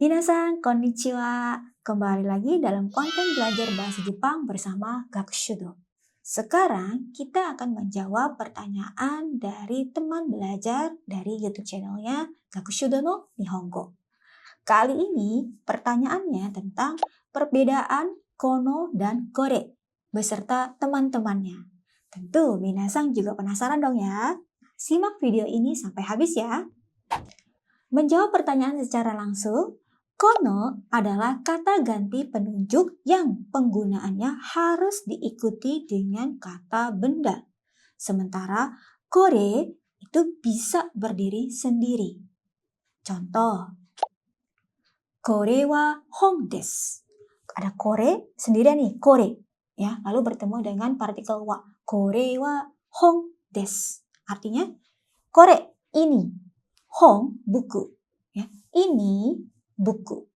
Minasan, konnichiwa. Kembali lagi dalam konten belajar bahasa Jepang bersama Gakushudo. Sekarang kita akan menjawab pertanyaan dari teman belajar dari YouTube channelnya Gakushudo no Nihongo. Kali ini pertanyaannya tentang perbedaan kono dan kore beserta teman-temannya. Tentu minasan juga penasaran dong ya. Simak video ini sampai habis ya. Menjawab pertanyaan secara langsung, kono adalah kata ganti penunjuk yang penggunaannya harus diikuti dengan kata benda. Sementara kore itu bisa berdiri sendiri. Contoh, kore wa hong desu. Ada kore sendirian nih, kore. Ya, lalu bertemu dengan partikel wa. Kore wa hong desu. Artinya, kore ini. Hong, buku. Ya, ini buku.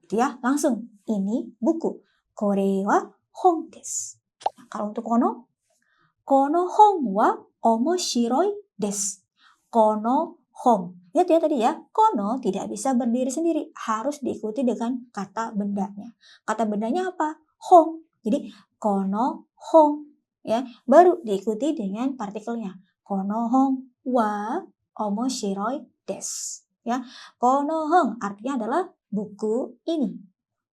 Gitu ya, langsung. Ini buku. Kore wa hong desu. Nah, kalau untuk kono hong wa omoshiroi desu. Kono hong. Lihat ya tadi ya, kono tidak bisa berdiri sendiri. Harus diikuti dengan kata bendanya. Kata bendanya apa? Hong. Jadi, kono hong. Ya, baru diikuti dengan partikelnya. Kono hong wa omoshiroi desu. Ya, kono hong artinya adalah buku ini.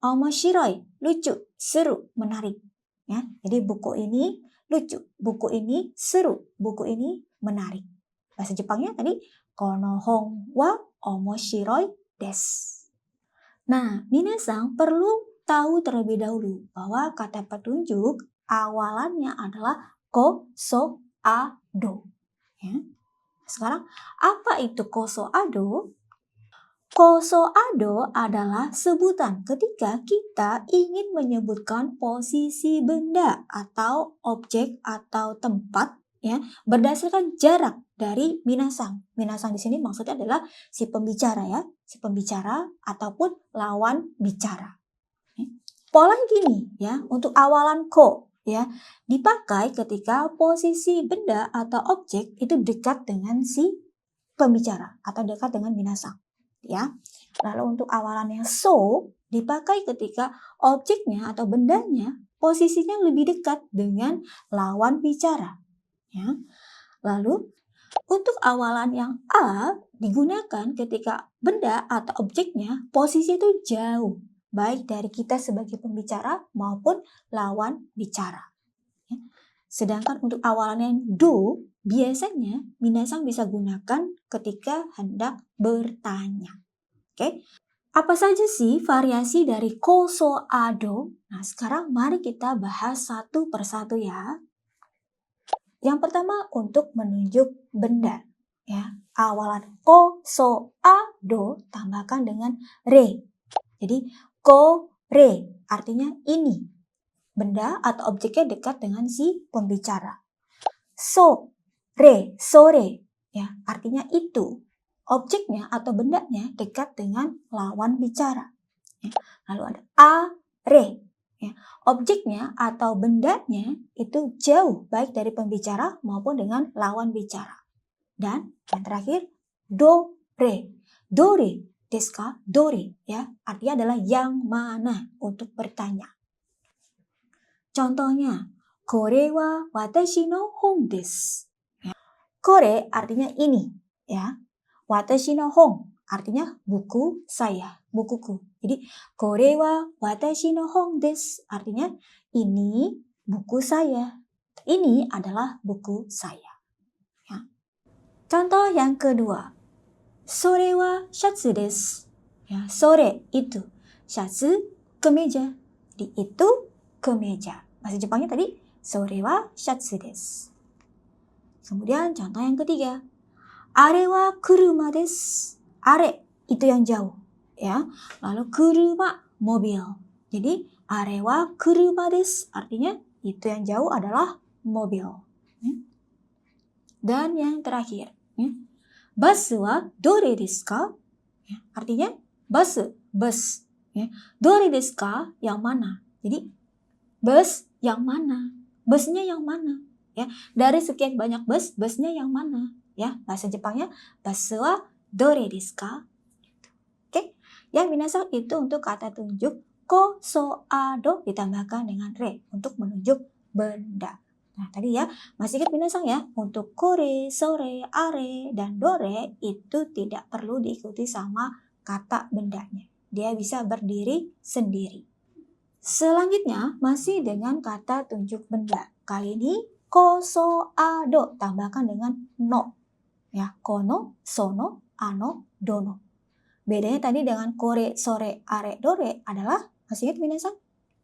Omoshiroi, lucu, seru, menarik. Ya, jadi buku ini lucu, buku ini seru, buku ini menarik. Bahasa Jepangnya tadi kono hong wa omoshiroi desu. Nah, minasan perlu tahu terlebih dahulu bahwa kata petunjuk awalannya adalah ko, so, a, do. Ya. Sekarang, apa itu koso ado? Koso ado adalah sebutan ketika kita ingin menyebutkan posisi benda atau objek atau tempat ya berdasarkan jarak dari minasan. Minasan di sini maksudnya adalah si pembicara ya, si pembicara ataupun lawan bicara. Polanya gini ya, untuk awalan ko ya, dipakai ketika posisi benda atau objek itu dekat dengan si pembicara atau dekat dengan minasan. Ya. Lalu untuk awalan yang so dipakai ketika objeknya atau bendanya posisinya lebih dekat dengan lawan bicara. Ya. Lalu untuk awalan yang a digunakan ketika benda atau objeknya posisi itu jauh, baik dari kita sebagai pembicara maupun lawan bicara. Ya. Sedangkan untuk awalan yang do biasanya minasan bisa gunakan ketika hendak bertanya. Oke, apa saja sih variasi dari koso ado? Nah, sekarang mari kita bahas satu persatu ya. Yang pertama untuk menunjuk benda. Ya, awalan koso ado tambahkan dengan re. Jadi ko re artinya ini. Benda atau objeknya dekat dengan si pembicara. So, re, sore, ya, artinya itu. Objeknya atau bendanya dekat dengan lawan bicara. Ya. Lalu ada a, re. Ya. Objeknya atau bendanya itu jauh baik dari pembicara maupun dengan lawan bicara. Dan yang terakhir, do, re. Dore desu ka? Dore, ya, artinya adalah yang mana untuk bertanya. Contohnya, kore wa watashi no hong desu. Ya. Kore artinya ini, ya. Watashi no hong artinya buku saya, bukuku. Jadi, kore wa watashi no hong desu artinya ini buku saya. Ini adalah buku saya. Ya. Contoh yang kedua, sore wa shatsu desu. Ya, sore itu, shatsu kemeja. Di itu kemeja. Bahasa Jepangnya tadi, sore wa shatsu desu. Kemudian contoh yang ketiga, are wa kuruma desu. Are itu yang jauh, ya. Lalu kuruma mobil. Jadi are wa kuruma desu artinya itu yang jauh adalah mobil. Dan yang terakhir, basu wa dore desu ka? Ya, artinya bus. Ya. Dore desu ka yang mana? Jadi bus yang mana? Busnya yang mana? Ya, dari sekian banyak bus, busnya yang mana? Ya, bahasa Jepangnya basu wa dore desu ka? Oke. Ya, minasan itu untuk kata tunjuk ko, so, a, do ditambahkan dengan re untuk menunjuk benda. Nah, tadi ya, masih ingat minasan ya, untuk kore, sore, are, dan dore itu tidak perlu diikuti sama kata bendanya. Dia bisa berdiri sendiri. Selanjutnya, masih dengan kata tunjuk benda. Kali ini, ko, so, a, do, tambahkan dengan no. Ya, kono, sono, ano, dono. Bedanya tadi dengan kore, sore, are, dore adalah, masih ingat minasan?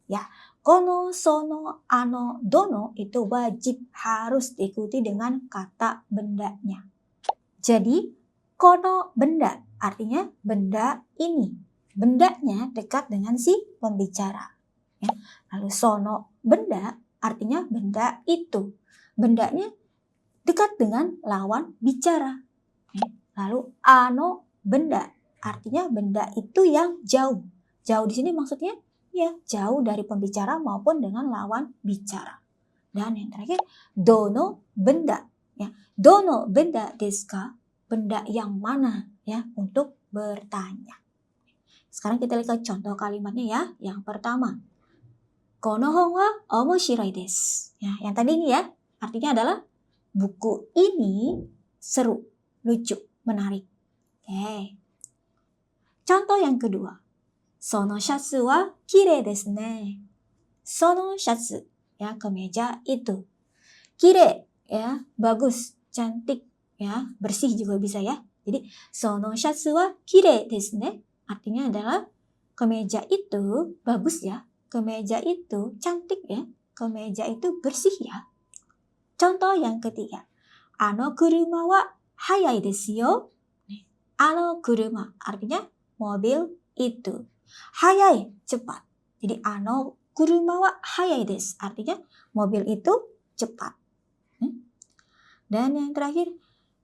Ya, kono, sono, ano, dono itu wajib harus diikuti dengan kata bendanya. Jadi, kono benda artinya benda ini. Bendanya dekat dengan si pembicara. Ya. Lalu sono benda artinya benda itu. Bendanya dekat dengan lawan bicara. Ya. Lalu ano benda artinya benda itu yang jauh. Jauh di sini maksudnya ya jauh dari pembicara maupun dengan lawan bicara. Dan yang terakhir dono benda. Ya, dono benda desu ka? Benda yang mana ya untuk bertanya. Sekarang kita lihat contoh kalimatnya ya. Yang pertama, kono hon wa omoshiroi desu. Ya, yang tadi ini ya, artinya adalah buku ini seru, lucu, menarik. Oke. Contoh yang kedua, sono shatsu wa kirei desu ne. Sono shatsu, ya kemeja itu. Kirei, ya bagus, cantik, ya bersih juga bisa ya. Jadi sono shatsu wa kirei desu ne. Artinya adalah kemeja itu bagus ya. Kemeja itu cantik ya. Kemeja itu bersih ya. Contoh yang ketiga. Ano kuruma wa hayai desu yo. Ano kuruma artinya mobil itu. Hayai cepat. Jadi ano kuruma wa hayai desu artinya mobil itu cepat. Dan yang terakhir,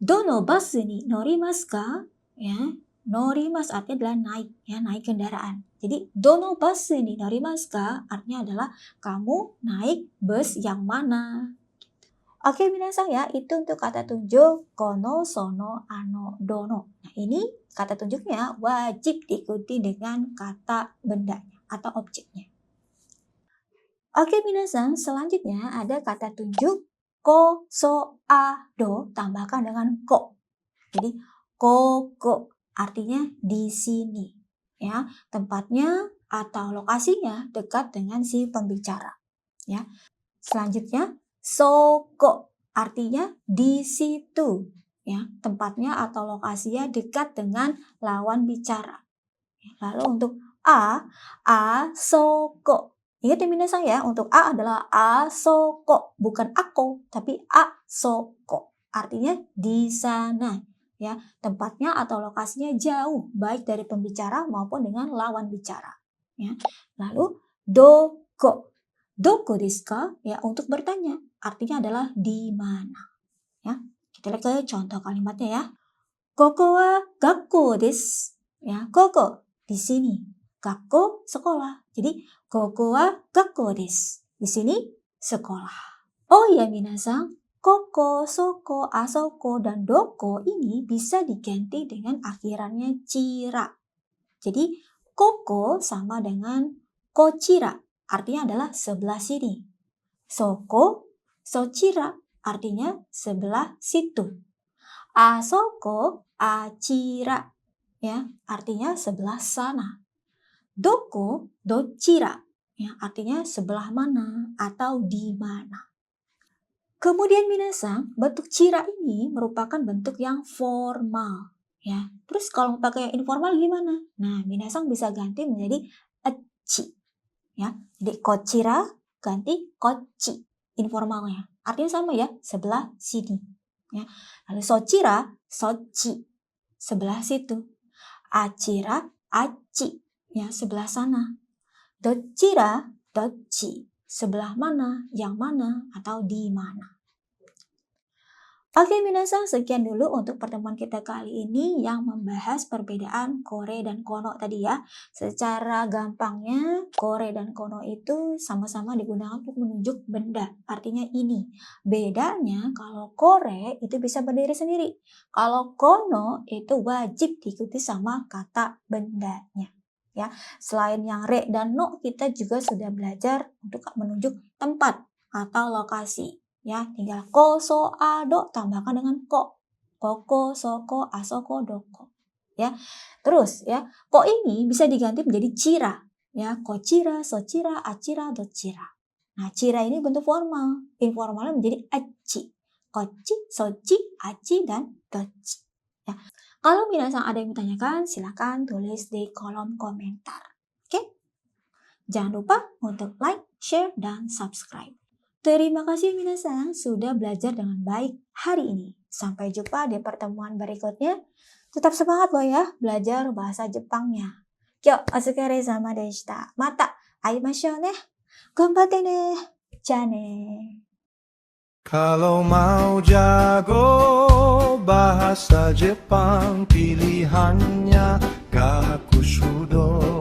dono basu ni norimasu ka? Ya, norimasu artinya adalah naik, ya naik kendaraan. Jadi dono basu ni norimasu ka? Artinya adalah kamu naik bus yang mana? Oke, minasan ya, itu untuk kata tunjuk kono, sono, ano, dono. Nah, ini kata tunjuknya wajib diikuti dengan kata bendanya atau objeknya. Oke, minasan, selanjutnya ada kata tunjuk ko, so, a, do tambahkan dengan ko. Jadi koko artinya di sini. Ya, tempatnya atau lokasinya dekat dengan si pembicara. Ya. Selanjutnya soko artinya di situ. Ya, tempatnya atau lokasinya dekat dengan lawan bicara. Lalu untuk a soko. Ingat ya minasan ya, untuk a adalah a soko, bukan ako, tapi a soko. Artinya di sana. Ya, tempatnya atau lokasinya jauh, baik dari pembicara maupun dengan lawan bicara. Ya. Lalu doko. Doko desu ka? Ya, untuk bertanya. Artinya adalah di mana. Ya. Kita lihat ke contoh kalimatnya ya. Koko wa gakko desu. Ya, koko di sini. Gakko sekolah. Jadi koko wa gakko desu. Di sini sekolah. Oh ya minasan, koko, soko, asoko, dan doko ini bisa diganti dengan akhirannya cira. Jadi koko sama dengan kochira. Artinya adalah sebelah sini. Soko, sochira artinya sebelah situ. Asoko, achira ya, artinya sebelah sana. Doko, dochira ya, artinya sebelah mana atau di mana. Kemudian minasan, bentuk cira ini merupakan bentuk yang formal ya. Terus kalau pakai yang informal gimana? Nah, minasan bisa ganti menjadi ecchi. Ya, jadi kochira ganti kochi informalnya. Artinya sama ya, sebelah sini. Ya. Lalu sochira, sochi, sebelah situ. Achira, achi, ya sebelah sana. Dochira, dochi, sebelah mana, yang mana, atau di mana. Oke, minasan, sekian dulu untuk pertemuan kita kali ini yang membahas perbedaan kore dan kono tadi ya. Secara gampangnya, kore dan kono itu sama-sama digunakan untuk menunjuk benda, artinya ini. Bedanya kalau kore itu bisa berdiri sendiri. Kalau kono itu wajib diikuti sama kata bendanya. Ya, selain yang re dan no, kita juga sudah belajar untuk menunjuk tempat atau lokasi. Ya, tinggal ko, so, a, do tambahkan dengan ko. Koko, soko, asoko, doko. Ya. Terus ya, ko ini bisa diganti menjadi cira. Ya, ko cira, so cira, acira, do cira. Nah, cira ini bentuk formal. Informalnya menjadi aci. Koci, soci, aci, dan doci. Ya. Kalau minasan ada yang bertanyakan, silakan tulis di kolom komentar. Oke? Jangan lupa untuk like, share, dan subscribe. Terima kasih minasan sudah belajar dengan baik hari ini. Sampai jumpa di pertemuan berikutnya. Tetap semangat loh ya belajar bahasa Jepangnya. Kyo, otsukare-sama deshita. Mata aimashou ne. Ganbatte ne. Ja ne. Kalau mau jago bahasa Jepang, pilihannya Gakushudo.